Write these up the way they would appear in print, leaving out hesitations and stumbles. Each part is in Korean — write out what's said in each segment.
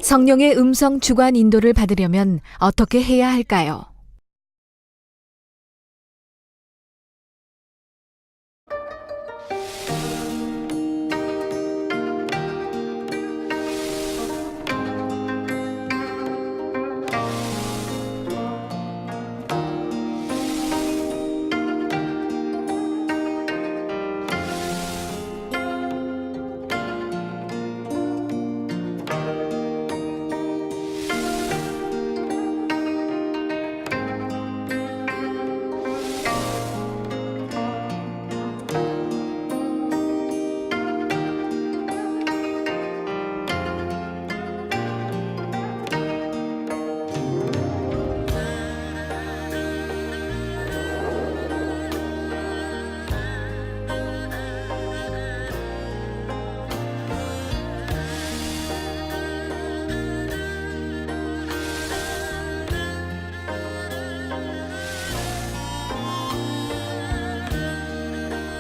성령의 음성 주관 인도를 받으려면 어떻게 해야 할까요?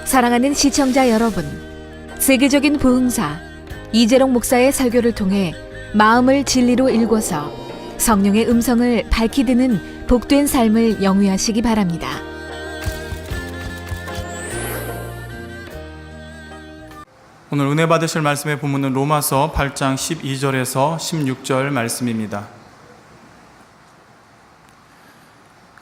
사랑하는 시청자 여러분, 세계적인 부흥사 이재롱 목사의 설교를 통해 마음을 진리로 읽어서 성령의 음성을 밝히 듣는 복된 삶을 영위하시기 바랍니다. 오늘 은혜 받으실 말씀의 본문은 로마서 8장 12절에서 16절 말씀입니다.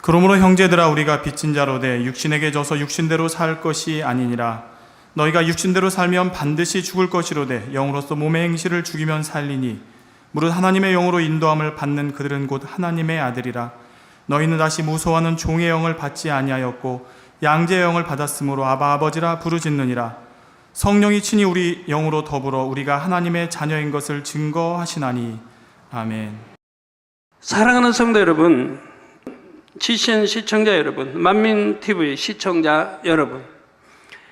그러므로 형제들아, 우리가 빚진 자로 돼 육신에게 져서 육신대로 살 것이 아니니라. 너희가 육신대로 살면 반드시 죽을 것이로되 영으로서 몸의 행실을 죽이면 살리니 무릇 하나님의 영으로 인도함을 받는 그들은 곧 하나님의 아들이라. 너희는 다시 무서워하는 종의 영을 받지 아니하였고 양제의 영을 받았으므로 아바 아버지라 부르짖느니라. 성령이 친히 우리 영으로 더불어 우리가 하나님의 자녀인 것을 증거하시나니. 아멘. 사랑하는 성도 여러분, GCN 시청자 여러분, 만민TV 시청자 여러분,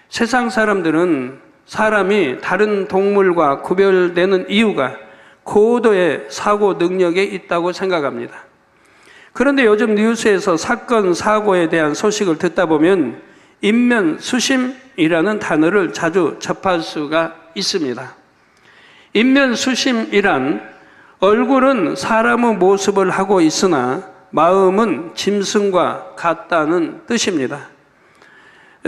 세상 사람들은 사람이 다른 동물과 구별되는 이유가 고도의 사고 능력에 있다고 생각합니다. 그런데 요즘 뉴스에서 사건, 사고에 대한 소식을 듣다 보면 인면수심이라는 단어를 자주 접할 수가 있습니다. 인면수심이란 얼굴은 사람의 모습을 하고 있으나 마음은 짐승과 같다는 뜻입니다.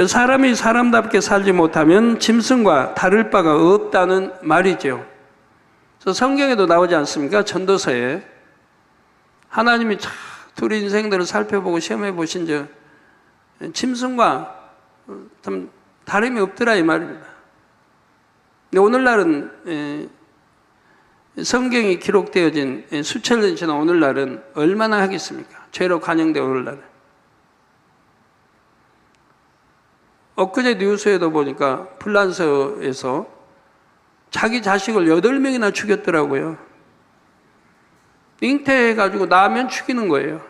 사람이 사람답게 살지 못하면 짐승과 다를 바가 없다는 말이죠. 성경에도 나오지 않습니까? 전도서에 하나님이 둘 인생들을 살펴보고 시험해 보신 적 짐승과 참 다름이 없더라 이 말입니다. 근데 오늘날은 성경이 기록되어진 수천 년 지난 오늘날은 얼마나 하겠습니까? 죄로 관영된 오늘날은. 엊그제 뉴스에도 보니까 프랑스에서 자기 자식을 8명이나 죽였더라고요. 잉태해가지고 낳으면 죽이는 거예요.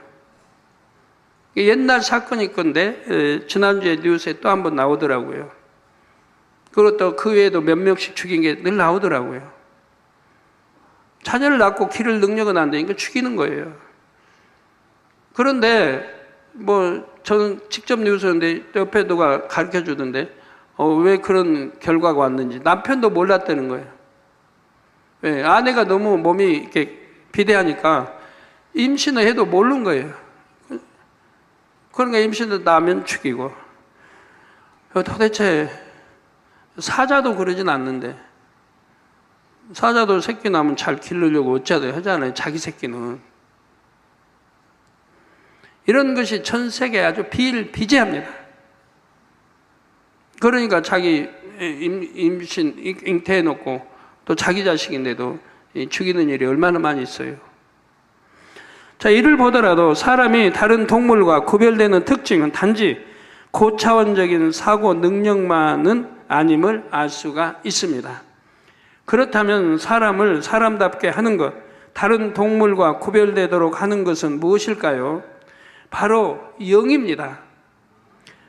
옛날 사건일 건데 지난주에 뉴스에 또 한 번 나오더라고요. 그리고 또 그 외에도 몇 명씩 죽인 게 늘 나오더라고요. 자녀를 낳고 기를 능력은 안 되니까 죽이는 거예요. 그런데 저는 직접 뉴스였는데 옆에 누가 가르쳐 주던데 왜 그런 결과가 왔는지 남편도 몰랐다는 거예요. 왜? 아내가 너무 몸이 이렇게 비대하니까 임신을 해도 모르는 거예요. 그러니까 임신을 낳으면 죽이고. 도대체 사자도 그러진 않는데 사자도 새끼 낳으면 잘 기르려고 어쩌다 하잖아요. 자기 새끼는. 이런 것이 전 세계에 아주 비일비재합니다. 그러니까 자기 임신, 잉태해놓고 또 자기 자식인데도 죽이는 일이 얼마나 많이 있어요. 자, 이를 보더라도 사람이 다른 동물과 구별되는 특징은 단지 고차원적인 사고 능력만은 아님을 알 수가 있습니다. 그렇다면 사람을 사람답게 하는 것, 다른 동물과 구별되도록 하는 것은 무엇일까요? 바로 영입니다.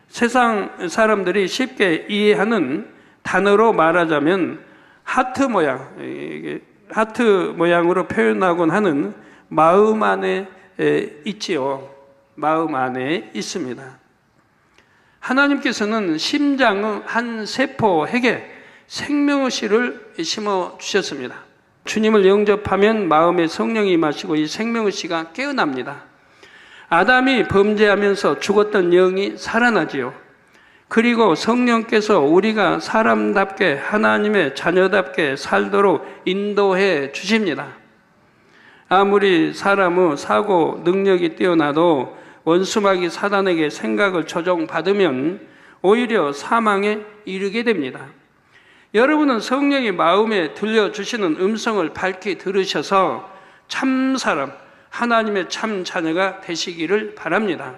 세상 사람들이 쉽게 이해하는 단어로 말하자면 하트 모양으로 표현하곤 하는 마음 안에 있지요. 마음 안에 있습니다. 하나님께서는 심장의 한 세포에게 생명의 씨를 심어 주셨습니다. 주님을 영접하면 마음에 성령이 임하시고 이 생명의 씨가 깨어납니다. 아담이 범죄하면서 죽었던 영이 살아나지요. 그리고 성령께서 우리가 사람답게 하나님의 자녀답게 살도록 인도해 주십니다. 아무리 사람의 사고 능력이 뛰어나도 원수마귀 사단에게 생각을 조종받으면 오히려 사망에 이르게 됩니다. 여러분은 성령이 마음에 들려주시는 음성을 밝히 들으셔서 참 사람, 하나님의 참 자녀가 되시기를 바랍니다.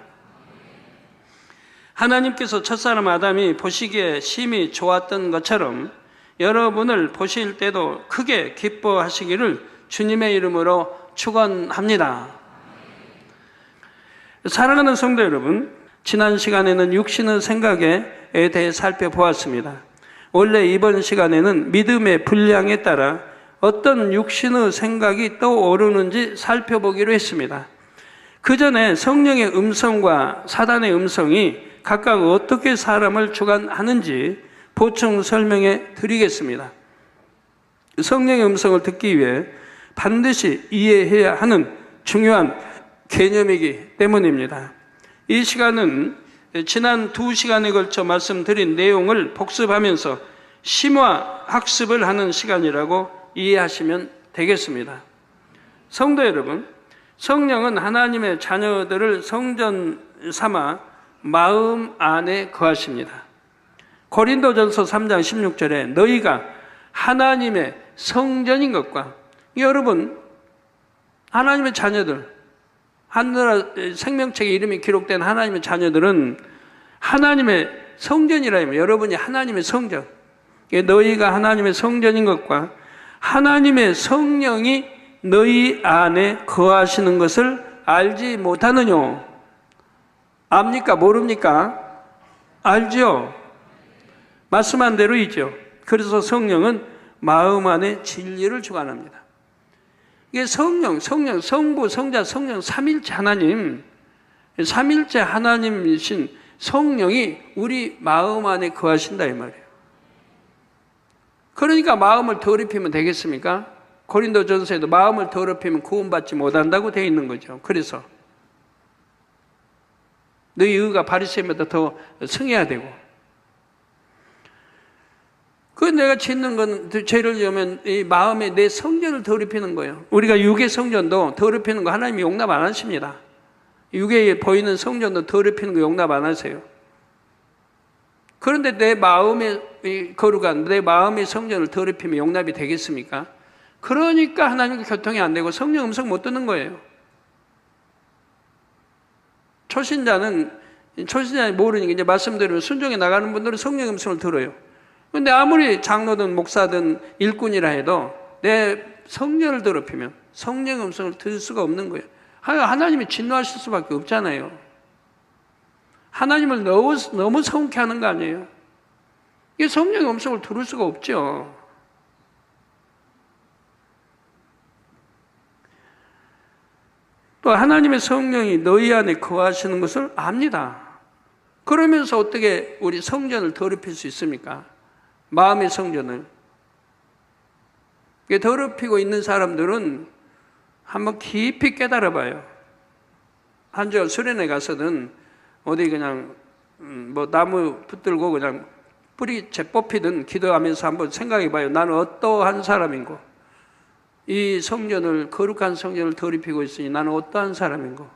하나님께서 첫사람 아담이 보시기에 심히 좋았던 것처럼 여러분을 보실 때도 크게 기뻐하시기를 주님의 이름으로 축원합니다. 사랑하는 성도 여러분, 지난 시간에는 육신의 생각에 대해 살펴보았습니다. 원래 이번 시간에는 믿음의 분량에 따라 어떤 육신의 생각이 떠오르는지 살펴보기로 했습니다. 그 전에 성령의 음성과 사단의 음성이 각각 어떻게 사람을 주관하는지 보충 설명해 드리겠습니다. 성령의 음성을 듣기 위해 반드시 이해해야 하는 중요한 개념이기 때문입니다. 이 시간은 지난 2시간에 걸쳐 말씀드린 내용을 복습하면서 심화 학습을 하는 시간이라고 이해하시면 되겠습니다. 성도 여러분, 성령은 하나님의 자녀들을 성전 삼아 마음 안에 거하십니다. 고린도전서 3장 16절에 너희가 하나님의 성전인 것과, 여러분 하나님의 자녀들, 하늘나라 생명책에 이름이 기록된 하나님의 자녀들은 하나님의 성전이라면 여러분이 하나님의 성전, 너희가 하나님의 성전인 것과 하나님의 성령이 너희 안에 거하시는 것을 알지 못하느뇨. 압니까? 모릅니까? 알죠? 말씀한 대로이죠. 그래서 성령은 마음 안에 진리를 주관합니다. 이게 성령, 성부, 성자, 성령 삼일체 하나님, 삼일체 하나님이신 성령이 우리 마음 안에 거하신다 이 말이에요. 그러니까 마음을 더럽히면 되겠습니까? 고린도전서에도 마음을 더럽히면 구원받지 못한다고 되어 있는 거죠. 그래서 너희 의가 바리새인보다 더 승해야 되고, 그 내가 짓는 건 죄를 지으면 이 마음에 내 성전을 더럽히는 거예요. 우리가 육의 성전도 더럽히는 거 하나님이 용납 안 하십니다. 육에 보이는 성전도 더럽히는 거 용납 안 하세요. 그런데 내 마음의 거룩한 내 마음의 성전을 더럽히면 용납이 되겠습니까? 그러니까 하나님과 교통이 안 되고 성령 음성 못 듣는 거예요. 초신자는 모르니까 이제 말씀드리면 순종해 나가는 분들은 성령 음성을 들어요. 근데 아무리 장로든 목사든 일꾼이라 해도 내 성령을 더럽히면 성령 음성을 들을 수가 없는 거예요. 하나님이 진노하실 수밖에 없잖아요. 하나님을 너무 성케 하는 거 아니에요? 이게 성령의 음성을 들을 수가 없죠. 또 하나님의 성령이 너희 안에 거하시는 것을 압니다. 그러면서 어떻게 우리 성전을 더럽힐 수 있습니까? 마음의 성전을. 더럽히고 있는 사람들은 한번 깊이 깨달아 봐요. 한절 수련회 가서든 어디 그냥 뭐 나무 붙들고 그냥 뿌리채 뽑히든 기도하면서 한번 생각해 봐요. 나는 어떠한 사람인고, 이 성전을, 거룩한 성전을 더럽히고 있으니 나는 어떠한 사람인고.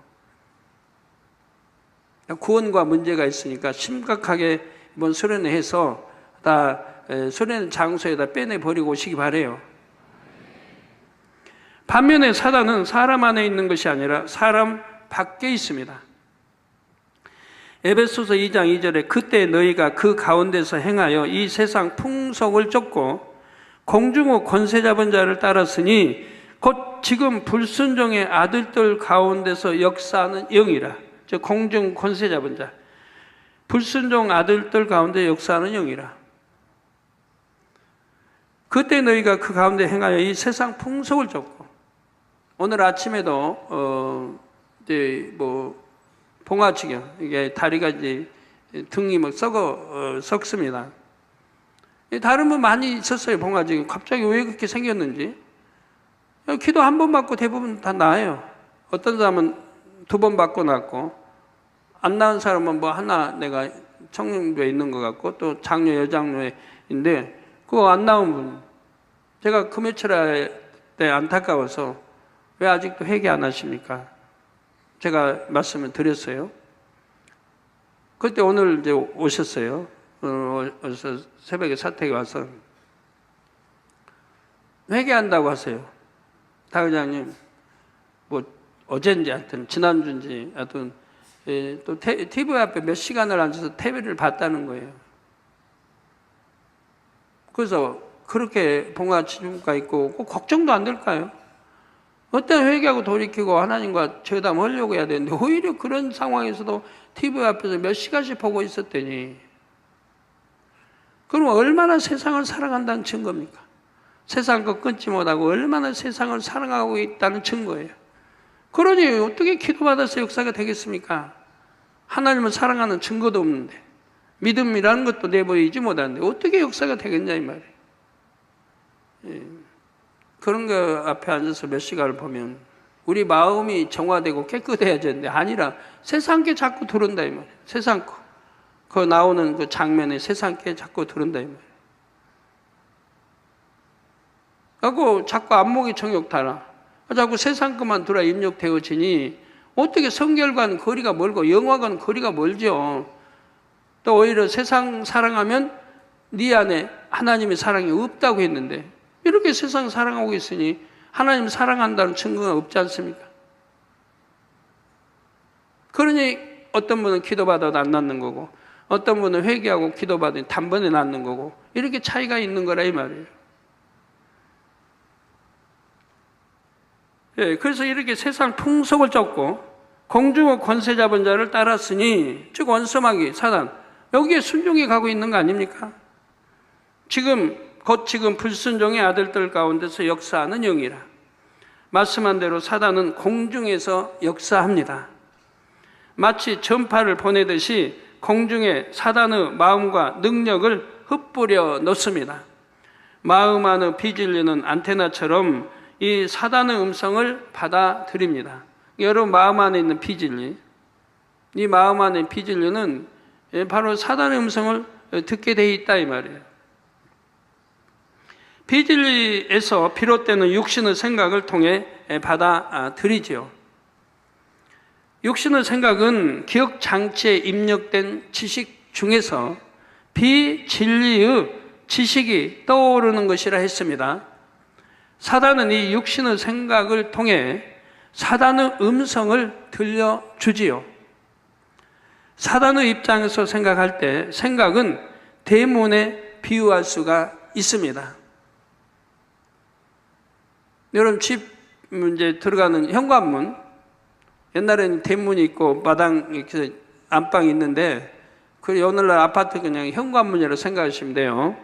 구원과 문제가 있으니까 심각하게 이번 수련회 해서 다 수련 장소에다 빼내버리고 오시기 바래요. 반면에 사단은 사람 안에 있는 것이 아니라 사람 밖에 있습니다. 에베소서 2장 2절에 그때 너희가 그 가운데서 행하여 이 세상 풍속을 쫓고 공중의 권세 잡은 자를 따랐으니 곧 지금 불순종의 아들들 가운데서 역사하는 영이라. 저 공중 권세 잡은 자, 불순종 아들들 가운데 역사하는 영이라. 그때 너희가 그 가운데 행하여 이 세상 풍속을 쫓고, 오늘 아침에도 이제 뭐 봉화지경, 이게 다리가 이제 등이 막 썩습니다. 다른 분 많이 있었어요. 봉화지경 갑자기 왜 그렇게 생겼는지. 기도 한 번 받고 대부분 다 나아요. 어떤 사람은 2번 받고 낫고, 안 나은 사람은 뭐 하나 내가 청년부에 있는 것 같고, 또 장로, 여장로인데, 그거 안 나온 분. 제가 금요철 때 안타까워서 왜 아직도 회개 안 하십니까? 제가 말씀을 드렸어요. 그때 오늘 이제 오셨어요. 어서 새벽에 사택에 와서 회개한다고 하세요. 다 회장님, 뭐 어젠지 하여튼 지난주인지 하여튼 또 TV 앞에 몇 시간을 앉아서 TV를 봤다는 거예요. 그래서 그렇게 봉화치중가 있고 꼭 걱정도 안 될까요? 어떤 회개하고 돌이키고 하나님과 죄담하려고 해야 되는데 오히려 그런 상황에서도 TV 앞에서 몇 시간씩 보고 있었더니 그럼 얼마나 세상을 사랑한다는 증거입니까? 세상 것 끊지 못하고 얼마나 세상을 사랑하고 있다는 증거예요. 그러니 어떻게 기도받아서 역사가 되겠습니까? 하나님을 사랑하는 증거도 없는데 믿음이라는 것도 내보이지 못하는데 어떻게 역사가 되겠냐 이 말이에요. 그런 거 앞에 앉아서 몇 시간을 보면 우리 마음이 정화되고 깨끗해야 되는데 아니라 세상께 자꾸 들은다 이 말이에요. 세상 거. 그 나오는 그 장면에 세상께 자꾸 들은다 이 말이에요. 하고 자꾸 안목이 정욕타라. 자꾸 세상 것만 들어 입력되어지니 어떻게 성결과는 거리가 멀고 영화과는 거리가 멀죠. 또 오히려 세상 사랑하면 네 안에 하나님의 사랑이 없다고 했는데 이렇게 세상 사랑하고 있으니 하나님 사랑한다는 증거가 없지 않습니까? 그러니 어떤 분은 기도받아도 안 낫는 거고 어떤 분은 회개하고 기도받으니 단번에 낫는 거고 이렇게 차이가 있는 거라 이 말이에요. 예, 그래서 이렇게 세상 풍속을 쫓고 공중의 권세 잡은 자를 따랐으니 즉 원수마귀 사단 여기에 순종해 가고 있는 거 아닙니까? 지금 불순종의 아들들 가운데서 역사하는 영이라. 말씀한 대로 사단은 공중에서 역사합니다. 마치 전파를 보내듯이 공중에 사단의 마음과 능력을 흩뿌려 놓습니다. 마음 안의 비진리는 안테나처럼 이 사단의 음성을 받아들입니다. 여러분 마음 안에 있는 비진리, 이 마음 안에 비진리는 바로 사단의 음성을 듣게 돼 있다 이 말이에요. 비진리에서 비롯되는 육신의 생각을 통해 받아들이지요. 육신의 생각은 기억 장치에 입력된 지식 중에서 비진리의 지식이 떠오르는 것이라 했습니다. 사단은 이 육신의 생각을 통해 사단의 음성을 들려주지요. 사단의 입장에서 생각할 때 생각은 대문에 비유할 수가 있습니다. 여러분 집 이제 들어가는 현관문, 옛날에는 대문이 있고 마당 이렇게 안방이 있는데 그 오늘날 아파트 그냥 현관문이라고 생각하시면 돼요.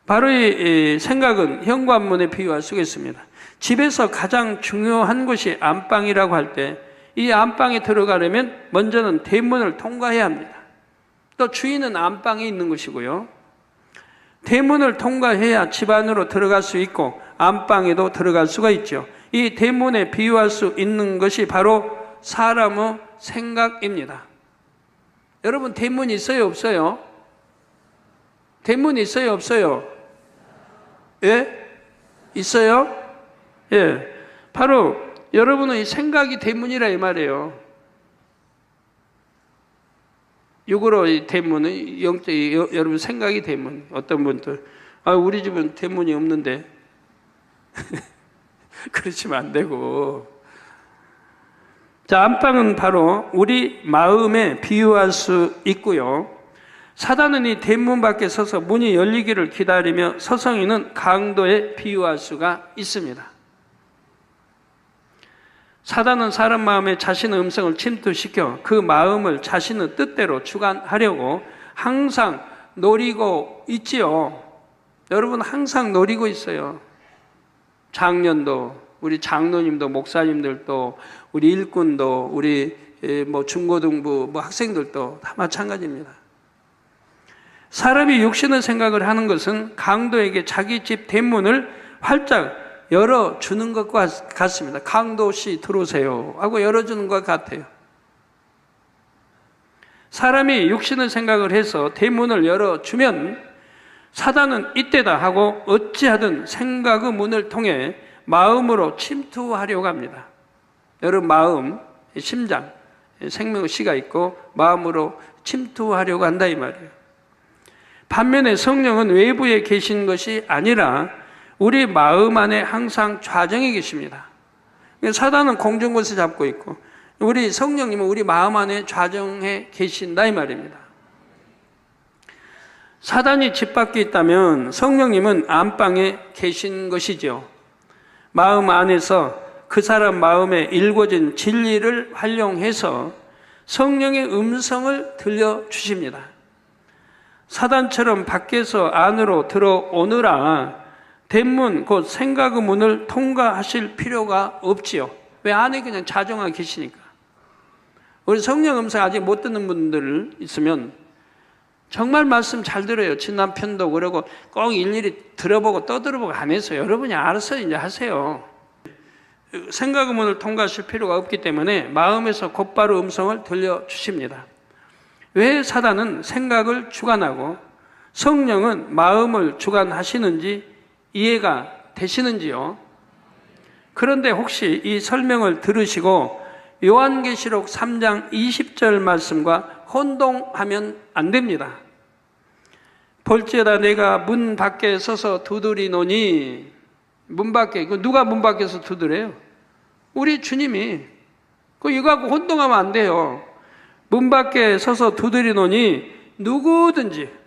바로 이 생각은 현관문에 비유할 수가 있습니다. 집에서 가장 중요한 것이 안방이라고 할 때 이 안방에 들어가려면 먼저는 대문을 통과해야 합니다. 또 주인은 안방에 있는 것이고요. 대문을 통과해야 집 안으로 들어갈 수 있고 안방에도 들어갈 수가 있죠. 이 대문에 비유할 수 있는 것이 바로 사람의 생각입니다. 여러분 대문이 있어요 없어요? 대문이 있어요 없어요? 예? 있어요? 예. 바로 여러분의 생각이 대문이라 이 말이에요. 육으로 이 대문은 영적 여러분 생각이 대문. 어떤 분들 우리 집은 대문이 없는데 그러시면 안 되고. 자, 안방은 바로 우리 마음에 비유할 수 있고요. 사단은 이 대문 밖에 서서 문이 열리기를 기다리며 서성이는 강도에 비유할 수가 있습니다. 사단은 사람 마음에 자신의 음성을 침투시켜 그 마음을 자신의 뜻대로 주관하려고 항상 노리고 있지요. 여러분 항상 노리고 있어요. 장년도, 우리 장로님도, 목사님들도, 우리 일꾼도, 우리 뭐 중고등부, 뭐 학생들도 다 마찬가지입니다. 사람이 육신의 생각을 하는 것은 강도에게 자기 집 대문을 활짝 열어주는 것과 같습니다. 강도 씨 들어오세요 하고 열어주는 것 같아요. 사람이 육신의 생각을 해서 대문을 열어주면 사단은 이때다 하고 어찌하든 생각의 문을 통해 마음으로 침투하려고 합니다. 여러분 마음, 심장, 생명의 씨가 있고 마음으로 침투하려고 한다 이 말이에요. 반면에 성령은 외부에 계신 것이 아니라 우리 마음 안에 항상 좌정해 계십니다. 사단은 공중 곳에 잡고 있고 우리 성령님은 우리 마음 안에 좌정해 계신다 이 말입니다. 사단이 집 밖에 있다면 성령님은 안방에 계신 것이죠. 마음 안에서 그 사람 마음에 일궈진 진리를 활용해서 성령의 음성을 들려주십니다. 사단처럼 밖에서 안으로 들어오느라 대문, 곧 생각의 문을 통과하실 필요가 없지요. 왜? 안에 그냥 자정하고 계시니까. 우리 성령 음성 아직 못 듣는 분들 있으면 정말 말씀 잘 들어요. 친남편도 그러고 꼭 일일이 들어보고 떠들어보고 안 해서 여러분이 알아서 이제 하세요. 생각의 문을 통과하실 필요가 없기 때문에 마음에서 곧바로 음성을 들려주십니다. 왜 사단은 생각을 주관하고 성령은 마음을 주관하시는지 이해가 되시는지요? 그런데 혹시 이 설명을 들으시고 요한계시록 3장 20절 말씀과 혼동하면 안 됩니다. 볼지어다 내가 문 밖에 서서 두드리노니, 문 밖에, 누가 문 밖에서 두드려요? 우리 주님이. 이거하고 혼동하면 안 돼요. 문 밖에 서서 두드리노니 누구든지,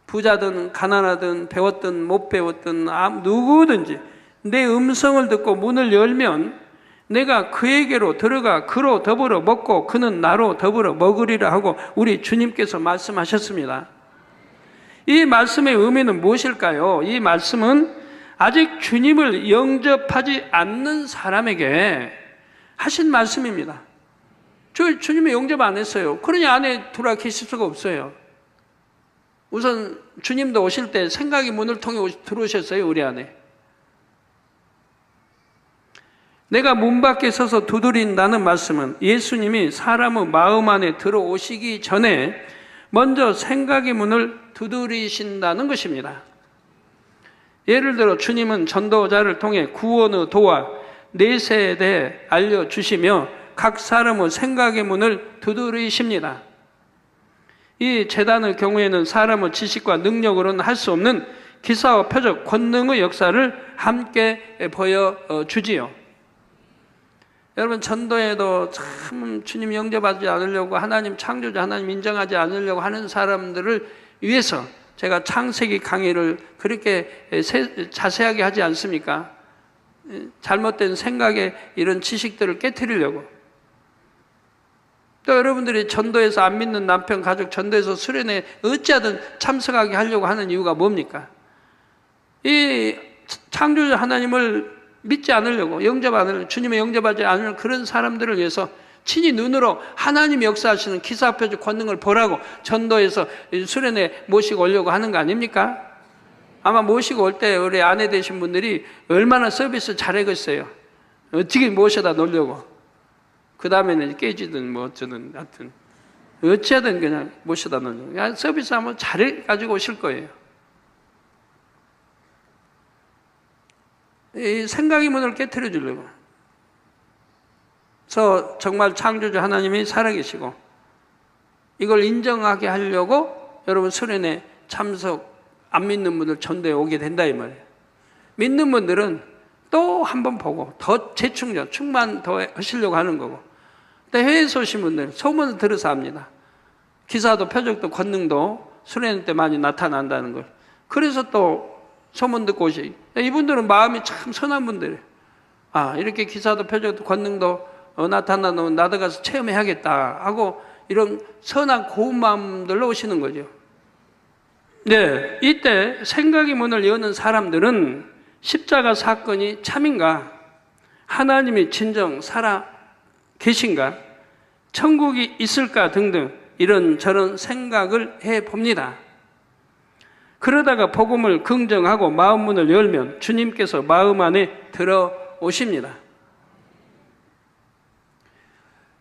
부자든 가난하든 배웠든 못 배웠든 누구든지 내 음성을 듣고 문을 열면 내가 그에게로 들어가 그로 더불어 먹고 그는 나로 더불어 먹으리라 하고 우리 주님께서 말씀하셨습니다. 이 말씀의 의미는 무엇일까요? 이 말씀은 아직 주님을 영접하지 않는 사람에게 하신 말씀입니다. 주님이 영접 안 했어요. 그러니 안에 들어와 계실 수가 없어요. 우선 주님도 오실 때 생각의 문을 통해 들어오셨어요. 우리 안에. 내가 문 밖에 서서 두드린다는 말씀은 예수님이 사람의 마음 안에 들어오시기 전에 먼저 생각의 문을 두드리신다는 것입니다. 예를 들어 주님은 전도자를 통해 구원의 도와 내세에 대해 알려주시며 각 사람의 생각의 문을 두드리십니다. 이 제단의 경우에는 사람의 지식과 능력으로는 할 수 없는 기사와 표적, 권능의 역사를 함께 보여주지요. 여러분 전도에도 참 주님 영접하지 않으려고 하나님 창조자 하나님 인정하지 않으려고 하는 사람들을 위해서 제가 창세기 강의를 그렇게 자세하게 하지 않습니까? 잘못된 생각에 이런 지식들을 깨트리려고. 또 여러분들이 전도에서 안 믿는 남편 가족 전도에서 수련회 어찌하든 참석하게 하려고 하는 이유가 뭡니까? 이 창조자 하나님을 믿지 않으려고, 영접 안 하려고, 주님의 영접하지 않을 그런 사람들을 위해서 친히 눈으로 하나님이 역사하시는 기사표적 권능을 보라고 전도에서 수련회 모시고 오려고 하는 거 아닙니까? 아마 모시고 올 때 우리 아내 되신 분들이 얼마나 서비스 잘하겠어요. 어떻게 모셔다 놓으려고. 그 다음에는 깨지든 뭐 어쩌든 하여튼 어찌하든 그냥 모셔다 놓으려고. 서비스 한번 잘해가지고 오실 거예요. 이 생각의 문을 깨트려 주려고. 그래서 정말 창조주 하나님이 살아계시고 이걸 인정하게 하려고 여러분 수련회 참석 안 믿는 분들 전도에 오게 된다 이 말이에요. 믿는 분들은 또 한 번 보고 더 재충전, 충만 더 하시려고 하는 거고. 또 해외에서 오신 분들은 소문을 들어서 합니다. 기사도 표적도 권능도 수련회 때 많이 나타난다는 걸. 그래서 또 소문 듣고 오시. 이분들은 마음이 참 선한 분들이에요. 이렇게 기사도 표적도 권능도 나타나면 나도 가서 체험해야겠다 하고 이런 선한 고운 마음들로 오시는 거죠. 네, 이때 생각의 문을 여는 사람들은 십자가 사건이 참인가? 하나님이 진정 살아 계신가? 천국이 있을까? 등등 이런 저런 생각을 해봅니다. 그러다가 복음을 긍정하고 마음 문을 열면 주님께서 마음 안에 들어오십니다.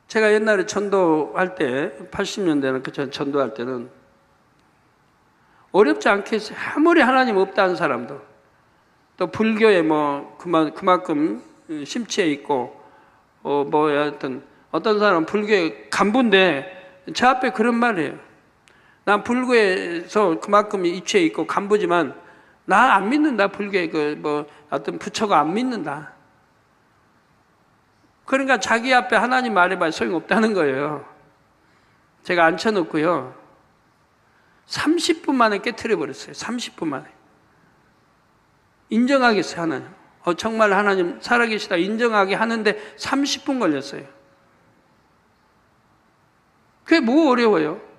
제가 옛날에 전도할 때 80년대는 그 전도할 때는 어렵지 않게 했어요. 아무리 하나님 없다는 사람도 또 불교에 뭐 그만큼 심취해 있고 하여튼 어떤 사람은 불교에 간부인데 제 앞에 그런 말이에요. 난 불교에서 그만큼 입취해 있고 간부지만 나 안 믿는다. 불교에 어떤 부처가 안 믿는다. 그러니까 자기 앞에 하나님 말해봐야 소용없다는 거예요. 제가 앉혀놓고요. 30분 만에 깨트려 버렸어요. 30분 만에. 인정하겠어요, 하나님. 정말 하나님 살아계시다 인정하게 하는데 30분 걸렸어요. 그게 뭐 어려워요?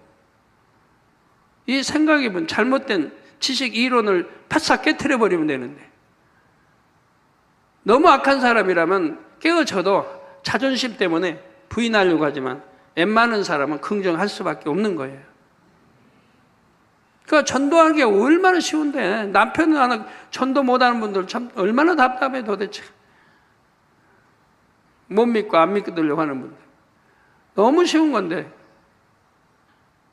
이 생각이면 잘못된 지식 이론을 바싹 깨트려 버리면 되는데 너무 악한 사람이라면 깨어져도 자존심 때문에 부인하려고 하지만 웬만한 사람은 긍정할 수밖에 없는 거예요. 그러니까 전도하기가 얼마나 쉬운데 남편은 하나 전도 못하는 분들 참 얼마나 답답해 도대체. 못 믿고 안 믿으려고 하는 분들 너무 쉬운 건데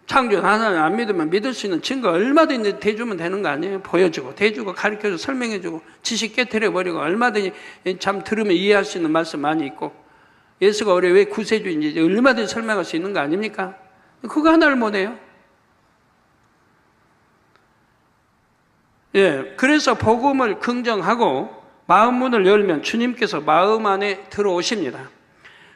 창조는 하나님 안 믿으면 믿을 수 있는 증거 얼마든지 대주면 되는 거 아니에요? 보여주고 대주고 가르쳐주고 설명해주고 지식 깨트려버리고 얼마든지 참 들으면 이해할 수 있는 말씀 많이 있고 예수가 우리 왜 구세주인지 얼마든지 설명할 수 있는 거 아닙니까? 그거 하나를 못해요. 예, 그래서 복음을 긍정하고 마음 문을 열면 주님께서 마음 안에 들어오십니다.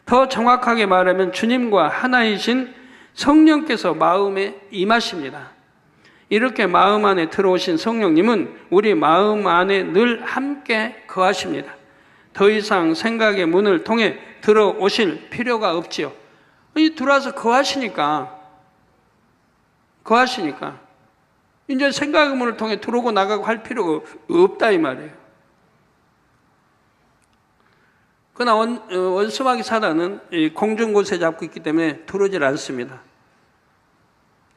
더 정확하게 말하면 주님과 하나이신 성령께서 마음에 임하십니다. 이렇게 마음 안에 들어오신 성령님은 우리 마음 안에 늘 함께 거하십니다. 더 이상 생각의 문을 통해 들어오실 필요가 없지요. 들어와서 거하시니까 이제 생각의 문을 통해 들어오고 나가고 할 필요가 없다 이 말이에요. 그러나 원수마귀 사단은 공중 곳에 잡고 있기 때문에 들어오질 않습니다.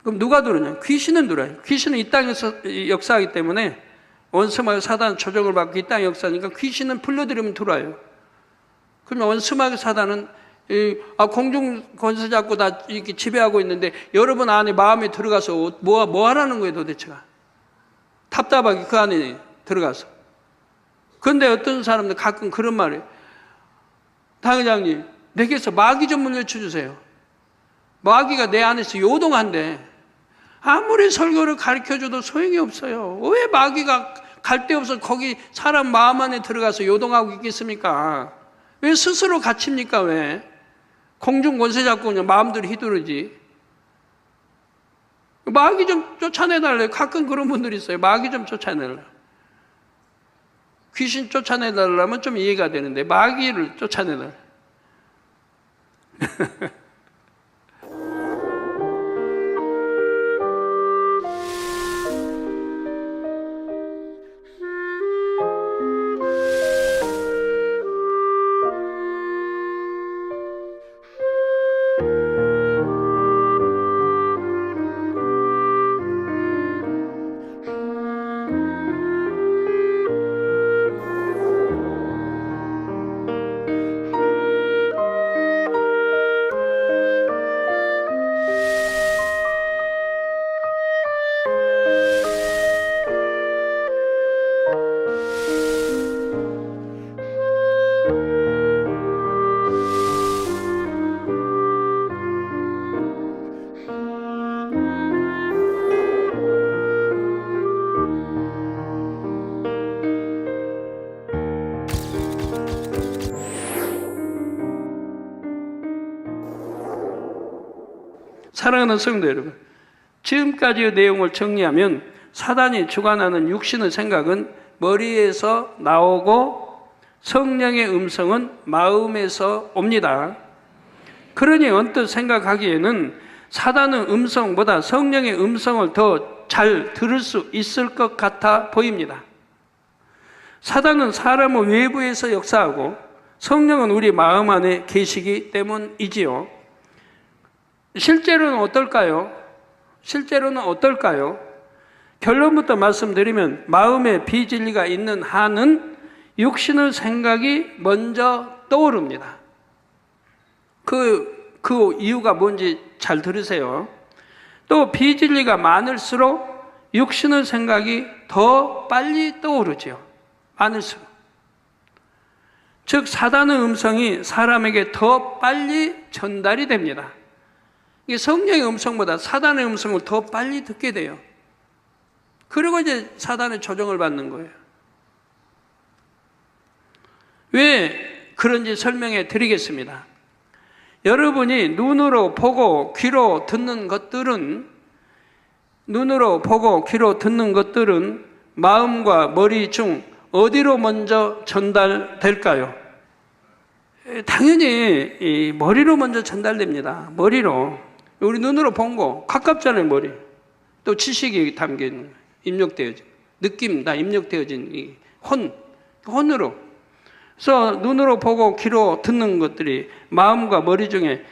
그럼 누가 들어오냐? 귀신은 들어와요. 귀신은 이 땅에서 역사하기 때문에 원수마귀 사단 조종을 받고 이 땅에 역사하니까 귀신은 불러들이면 들어와요. 그러면 원수마귀 사단은 공중 권세 잡고 다 이렇게 지배하고 있는데 여러분 안에 마음에 들어가서 뭐 하라는 거예요 도대체가. 답답하게 그 안에 들어가서. 그런데 어떤 사람들 가끔 그런 말이에요. 당회장님 내게서 마귀 좀 물려주세요. 마귀가 내 안에서 요동한데 아무리 설교를 가르쳐줘도 소용이 없어요. 왜 마귀가 갈 데 없어 거기 사람 마음 안에 들어가서 요동하고 있겠습니까? 왜 스스로 갇힙니까? 왜? 공중 권세 잡고 그냥 마음대로 휘두르지. 마귀 좀 쫓아내달래요. 가끔 그런 분들이 있어요. 마귀 좀 쫓아내달래요. 귀신 쫓아내달라면 좀 이해가 되는데 마귀를 쫓아내달래요. 사랑하는 성도 여러분, 지금까지의 내용을 정리하면 사단이 주관하는 육신의 생각은 머리에서 나오고 성령의 음성은 마음에서 옵니다. 그러니 언뜻 생각하기에는 사단의 음성보다 성령의 음성을 더 잘 들을 수 있을 것 같아 보입니다. 사단은 사람의 외부에서 역사하고 성령은 우리 마음 안에 계시기 때문이지요. 실제로는 어떨까요? 결론부터 말씀드리면 마음에 비진리가 있는 한은 육신의 생각이 먼저 떠오릅니다. 그 이유가 뭔지 잘 들으세요. 또 비진리가 많을수록 육신의 생각이 더 빨리 떠오르죠. 많을수록. 즉 사단의 음성이 사람에게 더 빨리 전달이 됩니다. 이게 성령의 음성보다 사단의 음성을 더 빨리 듣게 돼요. 그리고 이제 사단의 조정을 받는 거예요. 왜 그런지 설명해 드리겠습니다. 여러분이 눈으로 보고 귀로 듣는 것들은 마음과 머리 중 어디로 먼저 전달될까요? 당연히 이 머리로 먼저 전달됩니다. 머리로. 우리 눈으로 본 거 가깝잖아요, 머리. 또 지식이 담긴 입력되어진 느낌 다 입력되어진 이 혼으로. 그래서 눈으로 보고 귀로 듣는 것들이 마음과 머리 중에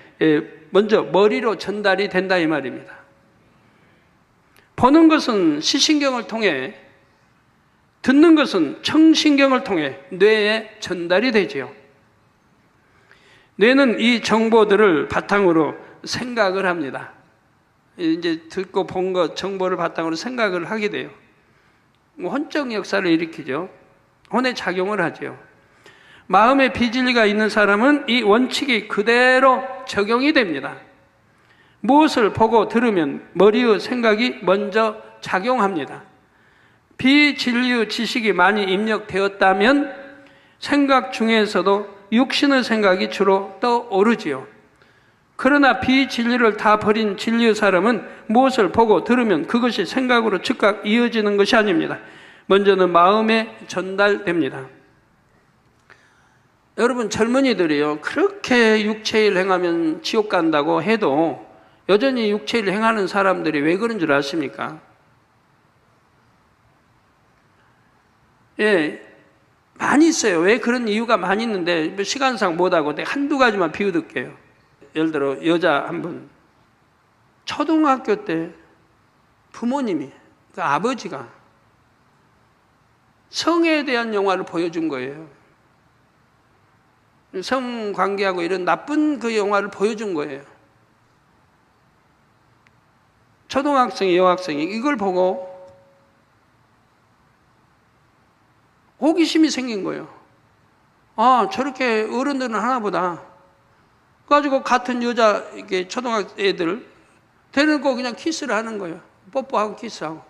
먼저 머리로 전달이 된다 이 말입니다. 보는 것은 시신경을 통해, 듣는 것은 청신경을 통해 뇌에 전달이 되지요. 뇌는 이 정보들을 바탕으로 생각을 합니다. 이제 듣고 본 것, 정보를 바탕으로 생각을 하게 돼요. 혼적 역사를 일으키죠. 혼의 작용을 하죠. 마음에 비진리가 있는 사람은 이 원칙이 그대로 적용이 됩니다. 무엇을 보고 들으면 머리의 생각이 먼저 작용합니다. 비진리의 지식이 많이 입력되었다면 생각 중에서도 육신의 생각이 주로 떠오르지요. 그러나 비진리를 다 버린 진리의 사람은 무엇을 보고 들으면 그것이 생각으로 즉각 이어지는 것이 아닙니다. 먼저는 마음에 전달됩니다. 여러분 젊은이들이요, 그렇게 육체일 행하면 지옥 간다고 해도 여전히 육체일 행하는 사람들이 왜 그런 줄 아십니까? 예, 많이 있어요. 왜 그런 이유가 많이 있는데 시간상 못하고 내가 한두 가지만 비워둘게요. 예를 들어 여자 한 분, 초등학교 때 부모님이, 그 아버지가 성에 대한 영화를 보여준 거예요. 성관계하고 이런 나쁜 그 영화를 보여준 거예요. 초등학생이, 여학생이 이걸 보고 호기심이 생긴 거예요. 아, 저렇게 어른들은 하나보다. 그래가지고 같은 여자, 이게 초등학생 애들 데리고 그냥 키스를 하는 거예요. 뽀뽀하고 키스하고.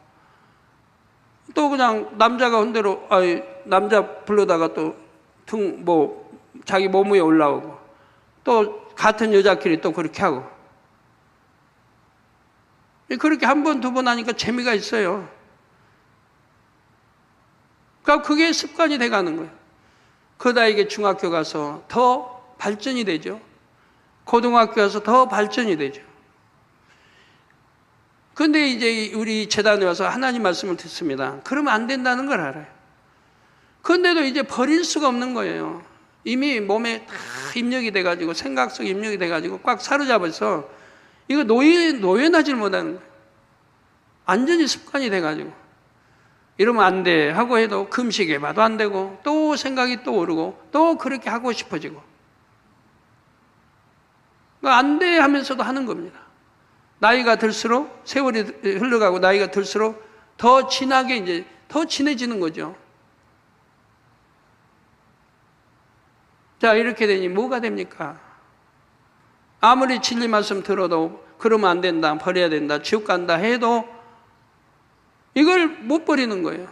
또 그냥 남자가 혼대로, 남자 불러다가 또 자기 몸 위에 올라오고. 또 같은 여자끼리 또 그렇게 하고. 그렇게 한 번, 두 번 하니까 재미가 있어요. 그러니까 그게 습관이 돼가는 거예요. 그러다 이게 중학교 가서 더 발전이 되죠. 고등학교 가서 더 발전이 되죠. 그런데 이제 우리 재단에 와서 하나님 말씀을 듣습니다. 그러면 안 된다는 걸 알아요. 그런데도 이제 버릴 수가 없는 거예요. 이미 몸에 다 입력이 돼가지고, 생각 속에 입력이 돼가지고 꽉 사로잡아서 이거 노연하지 못하는 거예요. 완전히 습관이 돼가지고. 이러면 안 돼 하고 해도 금식해봐도 안 되고, 또 생각이 또 오르고, 또 그렇게 하고 싶어지고. 그러니까 안 돼 하면서도 하는 겁니다. 나이가 들수록, 세월이 흘러가고 나이가 들수록 더 진하게 이제 더 진해지는 거죠. 자, 이렇게 되니 뭐가 됩니까? 아무리 진리 말씀 들어도 그러면 안 된다, 버려야 된다, 지옥 간다 해도 이걸 못 버리는 거예요.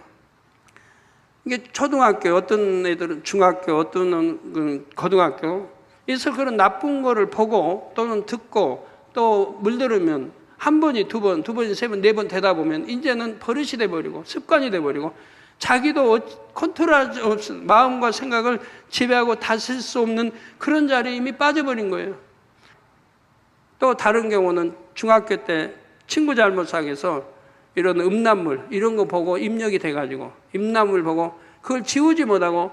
이게 초등학교, 어떤 애들은 중학교, 어떤 고등학교, 그래서 그런 나쁜 거를 보고 또는 듣고 또 물들으면 한 번이 두 번, 두 번이 세 번, 네 번 되다 보면 이제는 버릇이 돼버리고 습관이 돼버리고 자기도 컨트롤할 수 없는 마음과 생각을 지배하고 다스릴 수 없는 그런 자리에 이미 빠져버린 거예요. 또 다른 경우는 중학교 때 친구 잘못 상해서 이런 음란물 이런 거 보고 입력이 돼가지고 음란물 보고 그걸 지우지 못하고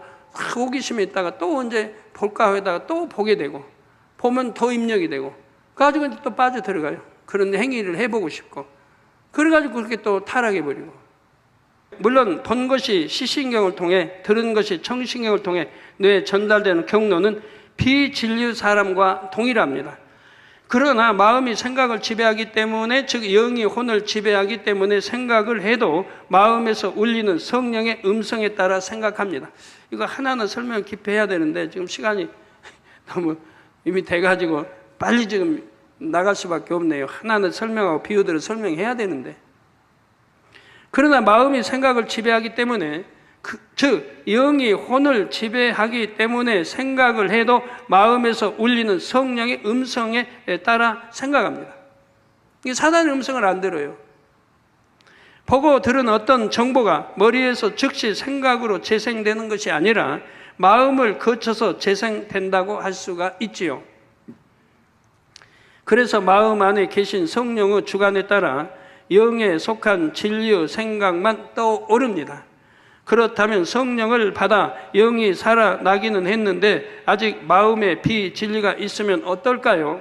호기심이 있다가 또 언제 볼까 하다가 또 보게 되고 보면 더 입력이 되고 가지고 또 빠져들어가요. 그런 행위를 해보고 싶고 그래가지고 그렇게 또 타락해버리고 물론 본 것이 시신경을 통해 들은 것이 청신경을 통해 뇌에 전달되는 경로는 비진리 사람과 동일합니다. 그러나 마음이 생각을 지배하기 때문에, 즉 영이 혼을 지배하기 때문에 생각을 해도 마음에서 울리는 성령의 음성에 따라 생각합니다. 이거 하나는 설명 깊이 해야 되는데 지금 시간이 너무 이미 돼가지고 빨리 지금 나갈 수밖에 없네요. 하나는 설명하고 비유들을 설명해야 되는데, 그러나 마음이 생각을 지배하기 때문에, 즉 영이 혼을 지배하기 때문에 생각을 해도 마음에서 울리는 성령의 음성에 따라 생각합니다. 이게 사단의 음성을 안 들어요. 보고 들은 어떤 정보가 머리에서 즉시 생각으로 재생되는 것이 아니라 마음을 거쳐서 재생된다고 할 수가 있지요. 그래서 마음 안에 계신 성령의 주관에 따라 영에 속한 진리의 생각만 떠오릅니다. 그렇다면 성령을 받아 영이 살아나기는 했는데 아직 마음에 비진리가 있으면 어떨까요?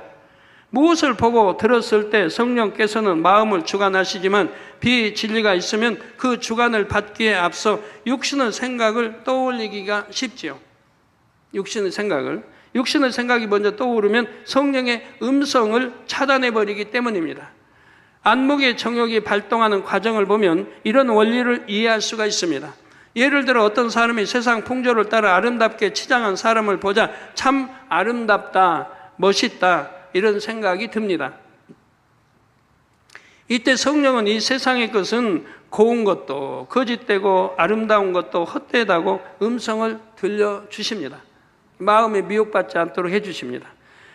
무엇을 보고 들었을 때 성령께서는 마음을 주관하시지만 비진리가 있으면 그 주관을 받기에 앞서 육신의 생각을 떠올리기가 쉽지요. 육신의 생각이 먼저 떠오르면 성령의 음성을 차단해버리기 때문입니다. 안목의 정욕이 발동하는 과정을 보면 이런 원리를 이해할 수가 있습니다. 예를 들어 어떤 사람이 세상 풍조를 따라 아름답게 치장한 사람을 보자 참 아름답다, 멋있다 이런 생각이 듭니다. 이때 성령은 이 세상의 것은 고운 것도 거짓되고 아름다운 것도 헛되다고 음성을 들려주십니다. 마음에 미혹받지 않도록 해주십니다.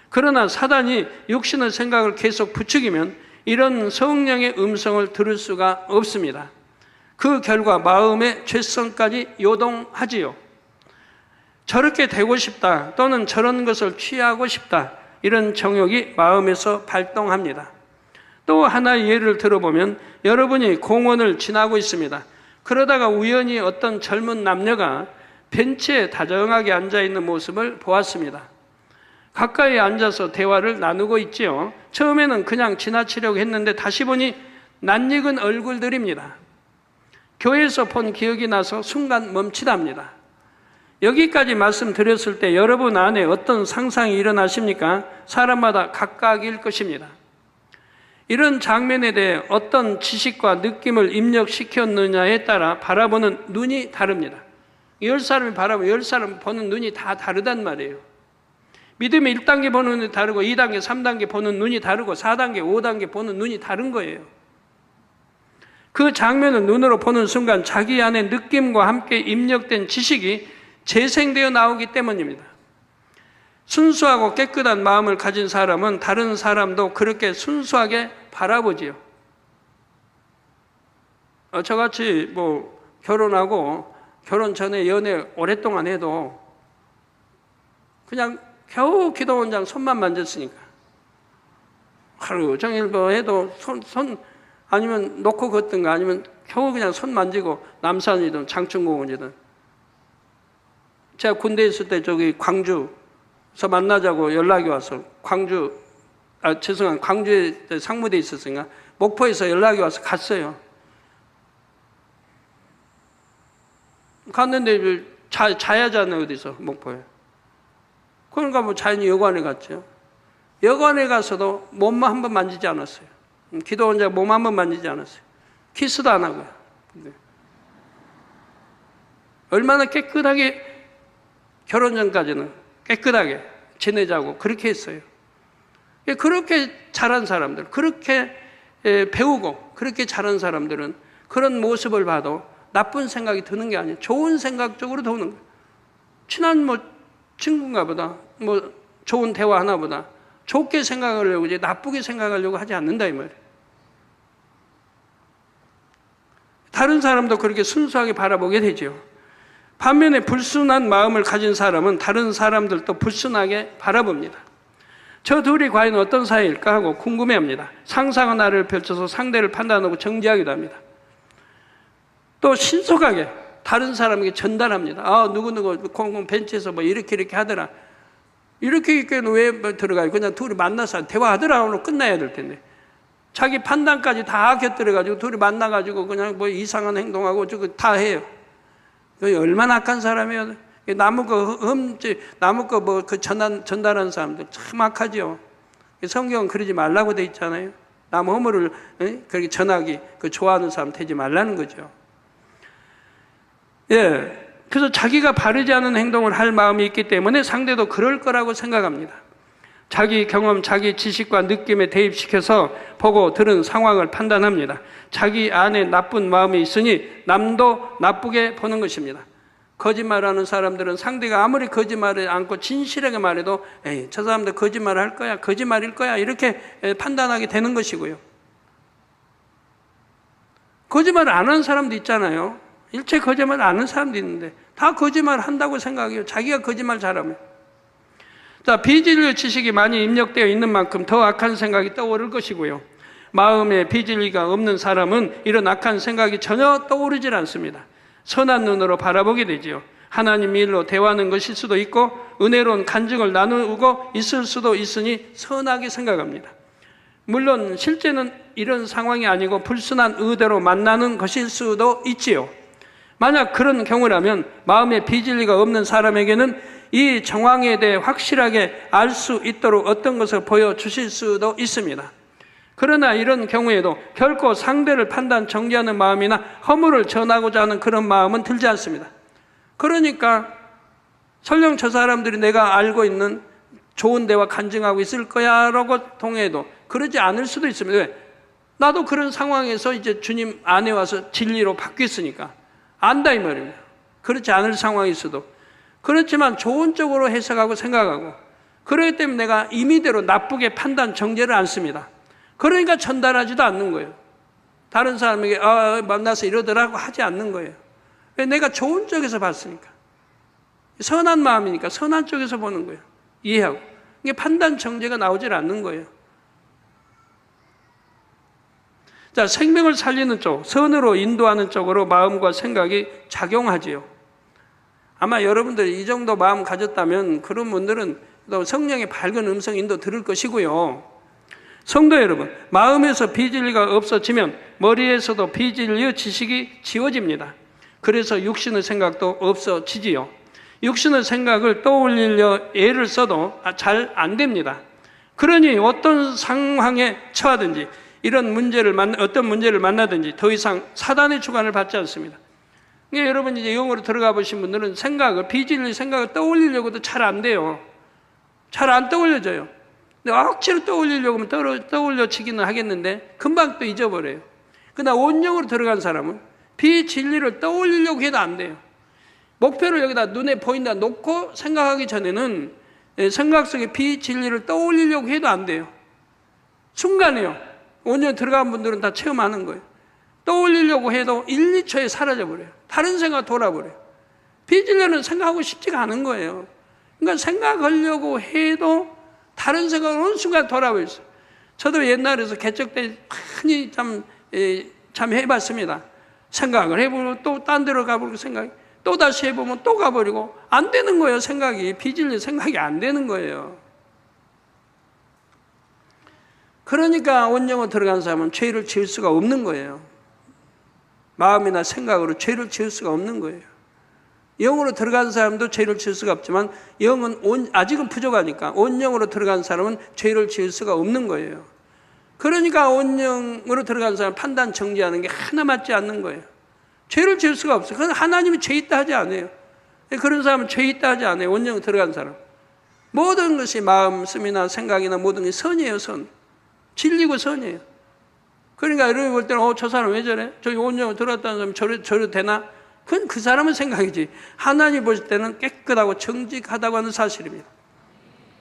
그러나 사단이 육신의 생각을 계속 부추기면 이런 성령의 음성을 들을 수가 없습니다. 그 결과 마음의 죄성까지 요동하지요. 저렇게 되고 싶다 또는 저런 것을 취하고 싶다 이런 정욕이 마음에서 발동합니다. 또 하나의 예를 들어보면 여러분이 공원을 지나고 있습니다. 그러다가 우연히 어떤 젊은 남녀가 벤치에 다정하게 앉아있는 모습을 보았습니다. 가까이 앉아서 대화를 나누고 있지요. 처음에는 그냥 지나치려고 했는데 다시 보니 낯익은 얼굴들입니다. 교회에서 본 기억이 나서 순간 멈칫합니다. 여기까지 말씀드렸을 때 여러분 안에 어떤 상상이 일어나십니까? 사람마다 각각일 것입니다. 이런 장면에 대해 어떤 지식과 느낌을 입력시켰느냐에 따라 바라보는 눈이 다릅니다. 10사람이 바라보면 10사람 보는 눈이 다 다르단 말이에요. 믿음의 1단계 보는 눈이 다르고 2단계, 3단계 보는 눈이 다르고 4단계, 5단계 보는 눈이 다른 거예요. 그 장면을 눈으로 보는 순간 자기 안에 느낌과 함께 입력된 지식이 재생되어 나오기 때문입니다. 순수하고 깨끗한 마음을 가진 사람은 다른 사람도 그렇게 순수하게 바라보지요. 저같이 결혼하고 결혼 전에 연애 오랫동안 해도 그냥 겨우 기도원장 손만 만졌으니까 하루 종일 해도 손 아니면 놓고 걷든가 아니면 겨우 그냥 손 만지고 남산이든 장충공원이든 제가 군대에 있을 때 저기 광주에서 만나자고 연락이 와서 광주에 상무대에 있었으니까 목포에서 연락이 와서 갔어요. 갔는데 자야잖아요 어디서 목포에. 그러니까 자연히 여관에 갔죠. 여관에 가서도 몸만 한 번 만지지 않았어요. 기도원자 몸 한 번 만지지 않았어요. 키스도 안 하고요. 얼마나 깨끗하게 결혼 전까지는 깨끗하게 지내자고 그렇게 했어요. 그렇게 자란 사람들, 그렇게 배우고 그렇게 자란 사람들은 그런 모습을 봐도 나쁜 생각이 드는 게 아니에요. 좋은 생각 쪽으로 도는 거예요. 친한 친구인가 보다, 좋은 대화 하나보다 좋게 생각하려고 하지 나쁘게 생각하려고 하지 않는다 이 말이에요. 다른 사람도 그렇게 순수하게 바라보게 되죠. 반면에 불순한 마음을 가진 사람은 다른 사람들도 불순하게 바라봅니다. 저 둘이 과연 어떤 사이일까 하고 궁금해합니다. 상상의 나를 펼쳐서 상대를 판단하고 정지하기도 합니다. 또 신속하게 다른 사람에게 전달합니다. 누구누구 공공 벤치에서 이렇게 하더라. 이렇게 왜 들어가요? 그냥 둘이 만나서 대화하더라. 오늘 끝나야 될 텐데. 자기 판단까지 다 곁들여가지고 둘이 만나가지고 그냥 뭐 이상한 행동하고 저거 다 해요. 그 얼마나 악한 사람이에요. 남의 거 뭐 그 전달하는 사람들 참 악하죠. 성경은 그러지 말라고 돼 있잖아요. 남 허물을 그렇게 전하기 그 좋아하는 사람 되지 말라는 거죠. 예, 그래서 자기가 바르지 않은 행동을 할 마음이 있기 때문에 상대도 그럴 거라고 생각합니다. 자기 경험, 자기 지식과 느낌에 대입시켜서 보고 들은 상황을 판단합니다. 자기 안에 나쁜 마음이 있으니 남도 나쁘게 보는 것입니다. 거짓말하는 사람들은 상대가 아무리 거짓말을 않고 진실하게 말해도 에이, 저 사람들 거짓말 할 거야, 거짓말일 거야 이렇게 판단하게 되는 것이고요. 거짓말을 안 하는 사람도 있잖아요. 일체 거짓말 안 하는 사람도 있는데 다 거짓말 한다고 생각해요. 자기가 거짓말 잘하면. 자, 비진리 지식이 많이 입력되어 있는 만큼 더 악한 생각이 떠오를 것이고요. 마음에 비진리가 없는 사람은 이런 악한 생각이 전혀 떠오르질 않습니다. 선한 눈으로 바라보게 되지요. 하나님 일로 대화하는 것일 수도 있고 은혜로운 간증을 나누고 있을 수도 있으니 선하게 생각합니다. 물론 실제는 이런 상황이 아니고 불순한 의대로 만나는 것일 수도 있지요. 만약 그런 경우라면 마음에 비진리가 없는 사람에게는 이 정황에 대해 확실하게 알 수 있도록 어떤 것을 보여주실 수도 있습니다. 그러나 이런 경우에도 결코 상대를 판단 정지하는 마음이나 허물을 전하고자 하는 그런 마음은 들지 않습니다. 그러니까 설령 저 사람들이 내가 알고 있는 좋은 대화 간증하고 있을 거야 라고 통해도 그러지 않을 수도 있습니다. 왜? 나도 그런 상황에서 이제 주님 안에 와서 진리로 바뀌었으니까 안다 이 말입니다. 그렇지 않을 상황이 있어도. 그렇지만 좋은 쪽으로 해석하고 생각하고 그렇기 때문에 내가 임의대로 나쁘게 판단 정죄를 않습니다. 그러니까 전달하지도 않는 거예요. 다른 사람에게 만나서 이러더라고 하지 않는 거예요. 왜? 내가 좋은 쪽에서 봤으니까. 선한 마음이니까 선한 쪽에서 보는 거예요. 이해하고. 이게 판단 정죄가 나오질 않는 거예요. 자, 생명을 살리는 쪽, 선으로 인도하는 쪽으로 마음과 생각이 작용하지요. 아마 여러분들 이 정도 마음 가졌다면 그런 분들은 또 성령의 밝은 음성 인도 들을 것이고요. 성도 여러분, 마음에서 비진리가 없어지면 머리에서도 비진리의 지식이 지워집니다. 그래서 육신의 생각도 없어지지요. 육신의 생각을 떠올리려 애를 써도 잘 안 됩니다. 그러니 어떤 상황에 처하든지 어떤 문제를 만나든지 더 이상 사단의 주관을 받지 않습니다. 그러니까 여러분 이제 영어로 들어가 보신 분들은 비진리 생각을 떠올리려고도 잘 안 돼요. 잘 안 떠올려져요. 근데 억지로 떠올리려고 하면 떠올려지기는 하겠는데 금방 또 잊어버려요. 그러나 온영으로 들어간 사람은 비진리를 떠올리려고 해도 안 돼요. 목표를 여기다 눈에 보인다 놓고 생각하기 전에는 생각 속에 비진리를 떠올리려고 해도 안 돼요. 순간에요. 온영 들어간 분들은 다 체험하는 거예요. 떠올리려고 해도 1, 2초에 사라져버려요. 다른 생각 돌아버려요. 비진리는 생각하고 싶지가 않은 거예요. 그러니까 생각하려고 해도 다른 생각은 어느 순간 돌아버려요. 저도 옛날에서 개척 때 많이 참 해봤습니다. 생각을 해보면 또 딴 데로 가버리고 또 다시 해보면 또 가버리고 안 되는 거예요. 비진리 생각이 안 되는 거예요. 그러니까 온영으로 들어간 사람은 죄를 지을 수가 없는 거예요. 마음이나 생각으로 죄를 지을 수가 없는 거예요. 영으로 들어간 사람도 죄를 지을 수가 없지만 영은 아직은 부족하니까 온영으로 들어간 사람은 죄를 지을 수가 없는 거예요. 그러니까 온영으로 들어간 사람은 판단 정지하는 게 하나 맞지 않는 거예요. 죄를 지을 수가 없어요. 그건 하나님이 죄 있다 하지 않아요. 그런 사람은 죄 있다 하지 않아요. 온영으로 들어간 사람. 모든 것이 마음씀이나 생각이나 모든 게 선이에요. 선. 진리고 선이에요. 그러니까 여러분이 볼 때는 저 사람 왜 저래? 저기 온영으로 들어갔다는 사람 저래도 되나? 그건 그 사람은 생각이지. 하나님 보실 때는 깨끗하고 정직하다고 하는 사실입니다.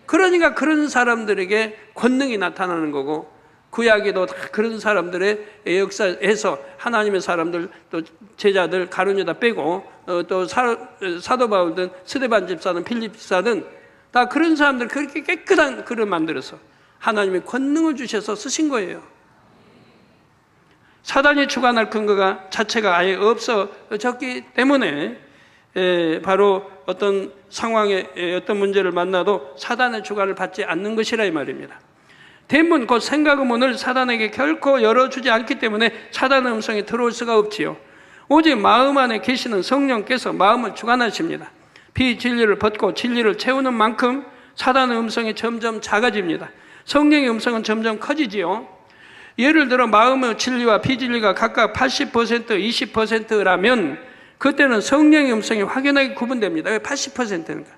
그러니까 그런 사람들에게 권능이 나타나는 거고 구약에도 다 그런 사람들의 역사에서 하나님의 사람들 또 제자들 가룟유다 빼고 또 사도 바울든 스데반 집사든 필립 집사든 다 그런 사람들 그렇게 깨끗한 글을 만들어서 하나님의 권능을 주셔서 쓰신 거예요. 사단이 주관할 근거가 자체가 아예 없어졌기 때문에 바로 어떤 상황에 어떤 문제를 만나도 사단의 주관을 받지 않는 것이라 이 말입니다. 대문 곧 생각의 문을 사단에게 결코 열어주지 않기 때문에 사단의 음성이 들어올 수가 없지요. 오직 마음 안에 계시는 성령께서 마음을 주관하십니다. 비진리를 벗고 진리를 채우는 만큼 사단의 음성이 점점 작아집니다. 성령의 음성은 점점 커지지요. 예를 들어 마음의 진리와 비진리가 각각 80%, 20%라면 그때는 성령의 음성이 확연하게 구분됩니다. 왜 80%인가?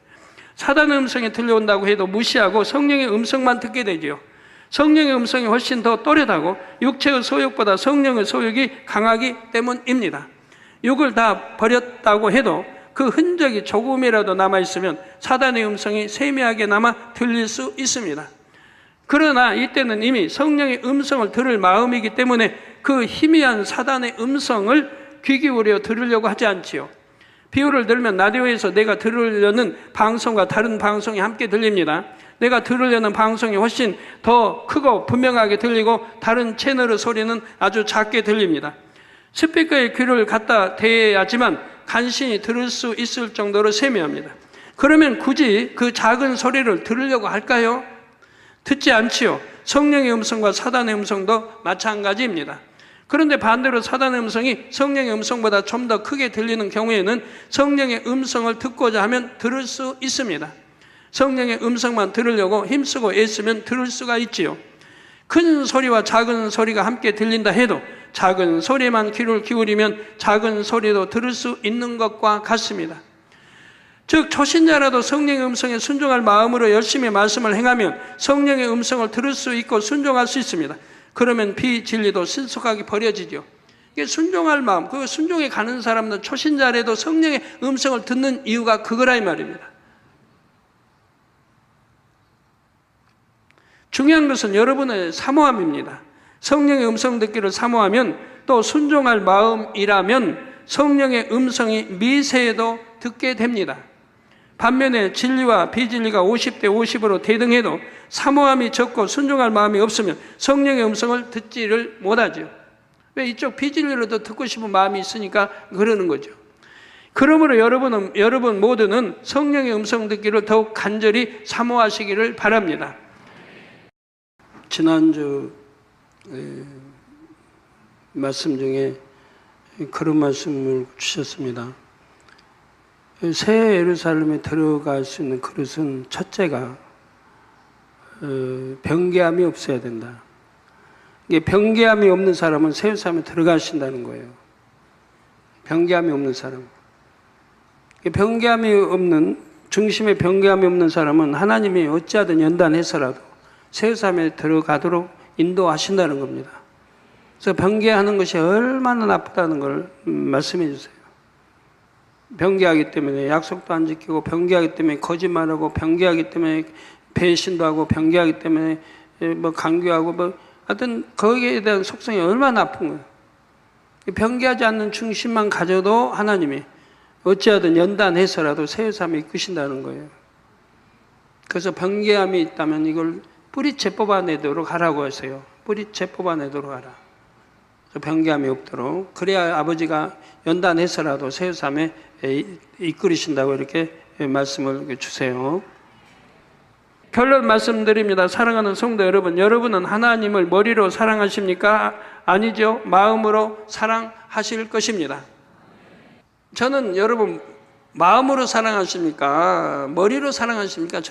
사단의 음성이 들려온다고 해도 무시하고 성령의 음성만 듣게 되지요. 성령의 음성이 훨씬 더 또렷하고 육체의 소욕보다 성령의 소욕이 강하기 때문입니다. 육을 다 버렸다고 해도 그 흔적이 조금이라도 남아있으면 사단의 음성이 세미하게 남아 들릴 수 있습니다. 그러나 이때는 이미 성령의 음성을 들을 마음이기 때문에 그 희미한 사단의 음성을 귀 기울여 들으려고 하지 않지요. 비유를 들면 라디오에서 내가 들으려는 방송과 다른 방송이 함께 들립니다. 내가 들으려는 방송이 훨씬 더 크고 분명하게 들리고 다른 채널의 소리는 아주 작게 들립니다. 스피커에 귀를 갖다 대야지만 간신히 들을 수 있을 정도로 세미합니다. 그러면 굳이 그 작은 소리를 들으려고 할까요? 듣지 않지요. 성령의 음성과 사단의 음성도 마찬가지입니다. 그런데 반대로 사단의 음성이 성령의 음성보다 좀 더 크게 들리는 경우에는 성령의 음성을 듣고자 하면 들을 수 있습니다. 성령의 음성만 들으려고 힘쓰고 애쓰면 들을 수가 있지요. 큰 소리와 작은 소리가 함께 들린다 해도 작은 소리만 귀를 기울이면 작은 소리도 들을 수 있는 것과 같습니다. 즉 초신자라도 성령의 음성에 순종할 마음으로 열심히 말씀을 행하면 성령의 음성을 들을 수 있고 순종할 수 있습니다. 그러면 비진리도 신속하게 버려지죠. 이게 순종할 마음, 그 순종에 가는 사람은 초신자라도 성령의 음성을 듣는 이유가 그거라 이 말입니다. 중요한 것은 여러분의 사모함입니다. 성령의 음성 듣기를 사모하면 또 순종할 마음이라면 성령의 음성이 미세해도 듣게 됩니다. 반면에 진리와 비진리가 50대 50으로 대등해도 사모함이 적고 순종할 마음이 없으면 성령의 음성을 듣지를 못하죠. 왜? 이쪽 비진리로도 듣고 싶은 마음이 있으니까 그러는 거죠. 그러므로 여러분 모두는 성령의 음성 듣기를 더욱 간절히 사모하시기를 바랍니다. 지난주 말씀 중에 그런 말씀을 주셨습니다. 새 예루살렘에 들어갈 수 있는 그릇은 첫째가 변개함이 없어야 된다. 이게 변개함이 없는 사람은 새 예루살렘에 들어가신다는 거예요. 변개함이 없는 사람. 변개함이 없는, 중심에 변개함이 없는 사람은 하나님이 어찌하든 연단해서라도 새 예루살렘에 들어가도록 인도하신다는 겁니다. 그래서 변개하는 것이 얼마나 나쁘다는 걸 말씀해 주세요. 변개하기 때문에 약속도 안 지키고, 변개하기 때문에 거짓말하고, 변개하기 때문에 배신도 하고, 변개하기 때문에 뭐 강교하고, 하여튼 거기에 대한 속성이 얼마나 나쁜 거예요. 변개하지 않는 중심만 가져도 하나님이 어찌하든 연단해서라도 새 예루살렘에 이끄신다는 거예요. 그래서 변개함이 있다면 이걸 뿌리채 뽑아내도록 하라고 하세요. 뿌리채 뽑아내도록 하라. 변개함이 없도록. 그래야 아버지가 연단해서라도 새 예루살렘에 이끌으신다고 이렇게 말씀을 주세요. 결론 말씀드립니다. 사랑하는 성도 여러분, 여러분은 하나님을 머리로 사랑하십니까? 아니죠. 마음으로 사랑하실 것입니다. 저는 여러분 마음으로 사랑하십니까? 머리로 사랑하십니까?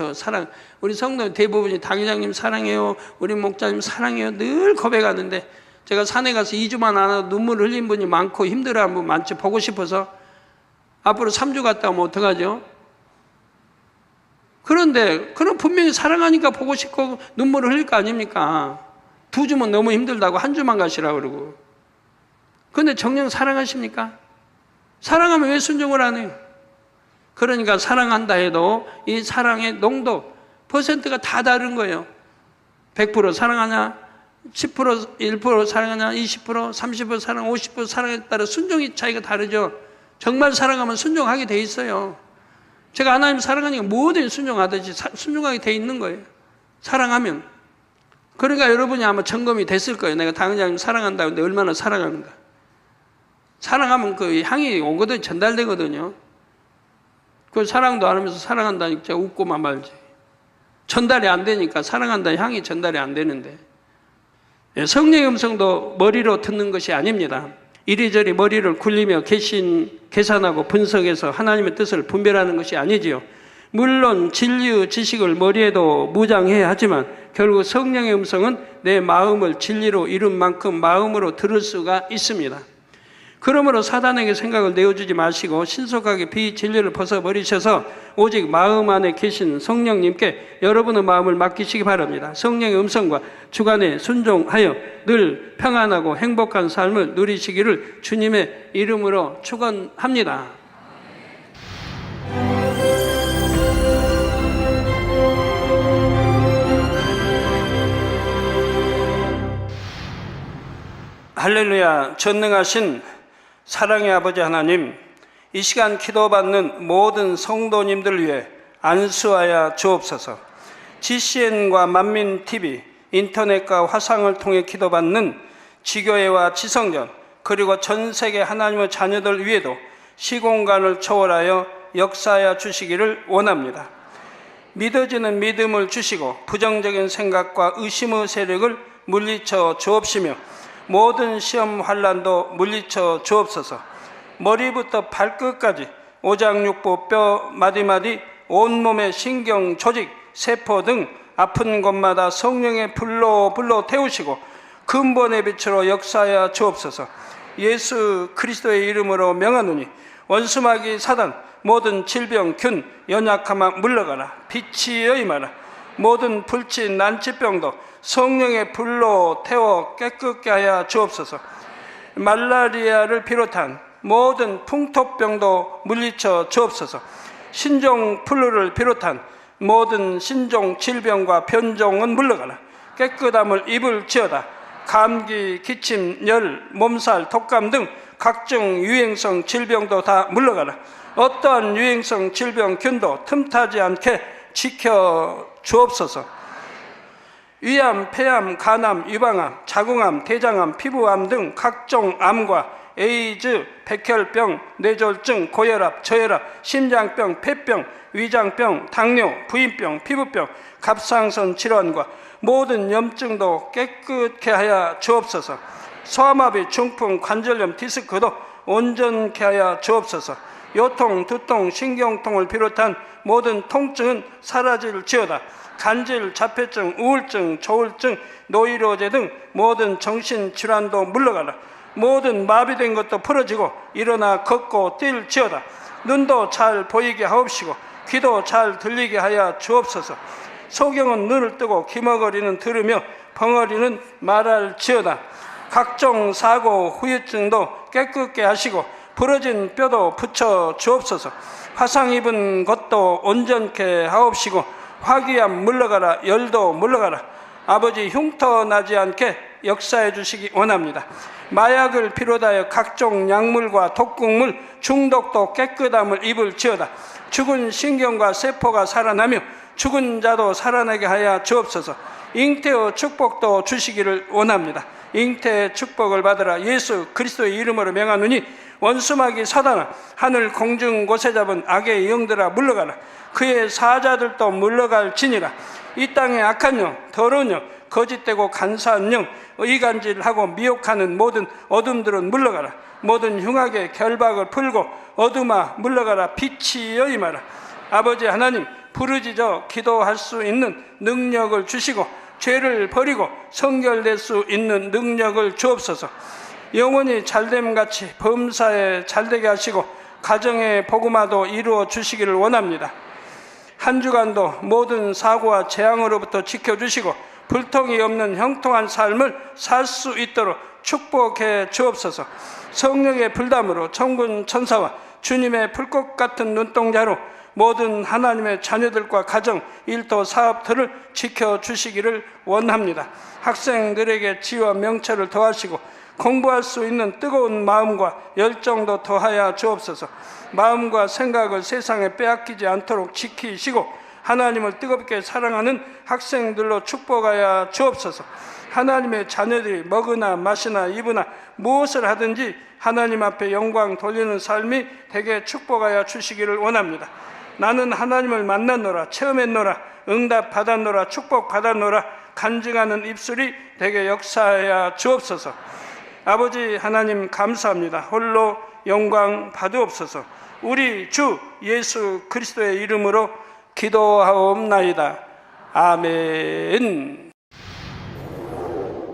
우리 성도 대부분이 당회장님 사랑해요, 우리 목사님 사랑해요 늘 고백하는데, 제가 산에 가서 2주만 안 하고 눈물 흘린 분이 많고 힘들어하는 분 많죠. 보고 싶어서. 앞으로 3주 갔다 오면 어떡하죠? 그런데 그럼 분명히 사랑하니까 보고 싶고 눈물을 흘릴 거 아닙니까? 2주면 너무 힘들다고 1주만 가시라고 그러고. 그런데 정녕 사랑하십니까? 사랑하면 왜 순종을 안 해요? 그러니까 사랑한다 해도 이 사랑의 농도, 퍼센트가 다 다른 거예요. 100% 사랑하냐? 10%, 1% 사랑하냐? 20%, 30% 사랑, 50% 사랑에 따라 순종의 차이가 다르죠. 정말 사랑하면 순종하게 돼 있어요. 제가 하나님 사랑하니까 뭐든 순종하듯이 순종하게 돼 있는 거예요. 사랑하면. 그러니까 여러분이 아마 점검이 됐을 거예요. 내가 당회장님 사랑한다고 근데 얼마나 사랑하는가. 사랑하면 그 향이 오거든, 전달되거든요. 그 사랑도 안 하면서 사랑한다니까 제가 웃고만 말지. 전달이 안 되니까 사랑한다는 향이 전달이 안 되는데, 성령의 음성도 머리로 듣는 것이 아닙니다. 이리저리 머리를 굴리며 계산하고 분석해서 하나님의 뜻을 분별하는 것이 아니지요. 물론 진리의 지식을 머리에도 무장해야 하지만 결국 성령의 음성은 내 마음을 진리로 이룬 만큼 마음으로 들을 수가 있습니다. 그러므로 사단에게 생각을 내어주지 마시고 신속하게 비진리를 벗어버리셔서 오직 마음 안에 계신 성령님께 여러분의 마음을 맡기시기 바랍니다. 성령의 음성과 주관에 순종하여 늘 평안하고 행복한 삶을 누리시기를 주님의 이름으로 축원합니다. 할렐루야. 전능하신 사랑의 아버지 하나님, 이 시간 기도받는 모든 성도님들을 위해 안수하여 주옵소서. GCN과 만민TV, 인터넷과 화상을 통해 기도받는 지교회와 지성전, 그리고 전 세계 하나님의 자녀들 위에도 시공간을 초월하여 역사하여 주시기를 원합니다. 믿어지는 믿음을 주시고 부정적인 생각과 의심의 세력을 물리쳐 주옵시며 모든 시험 환난도 물리쳐 주옵소서. 머리부터 발끝까지 오장육부 뼈 마디마디 온몸의 신경 조직 세포 등 아픈 곳마다 성령의 불로 태우시고 근본의 빛으로 역사하여 주옵소서. 예수 그리스도의 이름으로 명하노니 원수마귀 사단 모든 질병 균 연약함아 물러가라. 빛이 임하라. 모든 불치 난치병도 성령의 불로 태워 깨끗게 하여 주옵소서. 말라리아를 비롯한 모든 풍토병도 물리쳐 주옵소서. 신종 플루를 비롯한 모든 신종 질병과 변종은 물러가라. 깨끗함을 입을지어다. 감기, 기침, 열, 몸살, 독감 등 각종 유행성 질병도 다 물러가라. 어떠한 유행성 질병 균도 틈타지 않게 지켜 주옵소서. 위암, 폐암, 간암, 유방암, 자궁암, 대장암, 피부암 등 각종 암과 에이즈, 백혈병, 뇌졸중, 고혈압, 저혈압, 심장병, 폐병, 위장병, 당뇨, 부인병, 피부병, 갑상선 질환과 모든 염증도 깨끗게 하여 주옵소서. 소아마비, 중풍, 관절염, 디스크도 온전케 하여 주옵소서. 요통, 두통, 신경통을 비롯한 모든 통증은 사라질지어다. 간질, 자폐증, 우울증, 조울증, 노이로제 등 모든 정신질환도 물러가라. 모든 마비된 것도 풀어지고 일어나 걷고 뛸지어다. 눈도 잘 보이게 하옵시고 귀도 잘 들리게 하여 주옵소서. 소경은 눈을 뜨고 기머거리는 들으며 벙어리는 말할지어다. 각종 사고, 후유증도 깨끗게 하시고 부러진 뼈도 붙여 주옵소서. 화상 입은 것도 온전케 하옵시고 화기암 물러가라. 열도 물러가라. 아버지 흉터 나지 않게 역사해 주시기 원합니다. 마약을 비롯하여 각종 약물과 독극물 중독도 깨끗함을 입을지어다. 죽은 신경과 세포가 살아나며 죽은 자도 살아나게 하여 주옵소서. 잉태의 축복도 주시기를 원합니다. 잉태의 축복을 받으라. 예수 그리스도의 이름으로 명하노니 원수마귀 사단아, 하늘 공중 곳에 잡은 악의 영들아 물러가라. 그의 사자들도 물러갈지니라. 이 땅의 악한 영, 더러운 영, 거짓되고 간사한 영, 의간질하고 미혹하는 모든 어둠들은 물러가라. 모든 흉악의 결박을 풀고 어둠아 물러가라. 빛이 임하라. 아버지 하나님, 부르짖어 기도할 수 있는 능력을 주시고 죄를 버리고 성결될 수 있는 능력을 주옵소서. 영원히 잘됨같이 범사에 잘되게 하시고 가정의 복음화도 이루어 주시기를 원합니다. 한 주간도 모든 사고와 재앙으로부터 지켜주시고 불통이 없는 형통한 삶을 살 수 있도록 축복해 주옵소서. 성령의 불담으로 천군 천사와 주님의 불꽃 같은 눈동자로 모든 하나님의 자녀들과 가정, 일터, 사업들을 지켜주시기를 원합니다. 학생들에게 지혜와 명철을 더하시고 공부할 수 있는 뜨거운 마음과 열정도 더하여 주옵소서. 마음과 생각을 세상에 빼앗기지 않도록 지키시고 하나님을 뜨겁게 사랑하는 학생들로 축복하여 주옵소서. 하나님의 자녀들이 먹으나 마시나 입으나 무엇을 하든지 하나님 앞에 영광 돌리는 삶이 되게 축복하여 주시기를 원합니다. 나는 하나님을 만났노라, 체험했노라, 응답 받았노라 축복 받았노라 간증하는 입술이 되게 역사하여 주옵소서. 아버지 하나님 감사합니다. 홀로 영광 받으옵소서. 우리 주 예수 그리스도의 이름으로 기도하옵나이다. 아멘.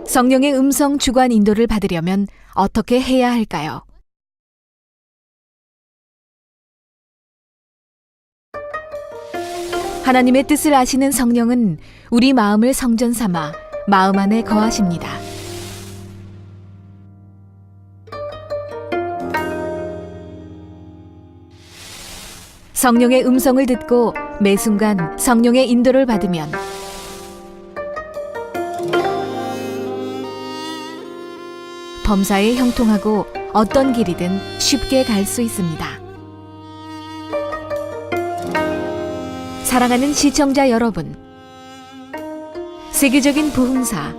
성령의 음성 주관 인도를 받으려면 어떻게 해야 할까요? 하나님의 뜻을 아시는 성령은 우리 마음을 성전 삼아 마음 안에 거하십니다. 성령의 음성을 듣고 매 순간 성령의 인도를 받으면 범사에 형통하고 어떤 길이든 쉽게 갈 수 있습니다. 사랑하는 시청자 여러분, 세계적인 부흥사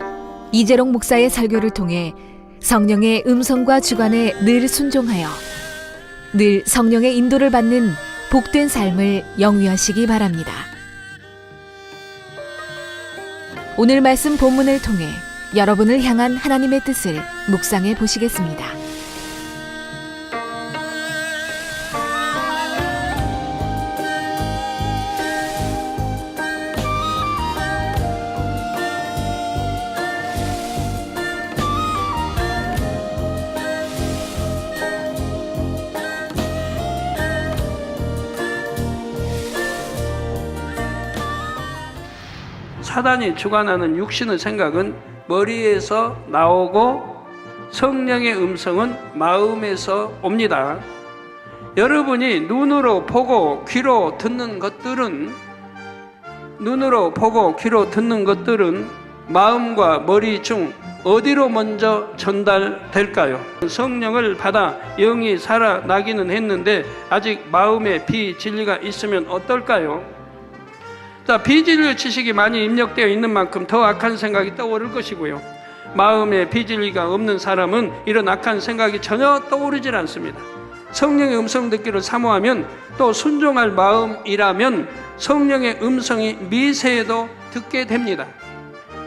이재롱 목사의 설교를 통해 성령의 음성과 주관에 늘 순종하여 늘 성령의 인도를 받는 복된 삶을 영위하시기 바랍니다. 오늘 말씀 본문을 통해 여러분을 향한 하나님의 뜻을 묵상해 보시겠습니다. 사단이 주관하는 육신의 생각은 머리에서 나오고 성령의 음성은 마음에서 옵니다. 여러분이 눈으로 보고 귀로 듣는 것들은 마음과 머리 중 어디로 먼저 전달될까요? 성령을 받아 영이 살아나기는 했는데 아직 마음에 비진리가 있으면 어떨까요? 자, 비진리의 지식이 많이 입력되어 있는 만큼 더 악한 생각이 떠오를 것이고요. 마음에 비진리가 없는 사람은 이런 악한 생각이 전혀 떠오르질 않습니다. 성령의 음성 듣기를 사모하면 또 순종할 마음이라면 성령의 음성이 미세해도 듣게 됩니다.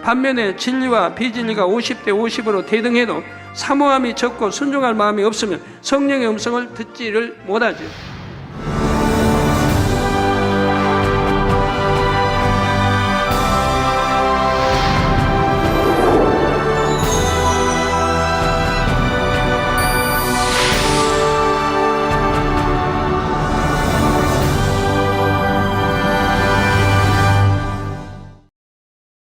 반면에 진리와 비진리가 50대 50으로 대등해도 사모함이 적고 순종할 마음이 없으면 성령의 음성을 듣지를 못하죠.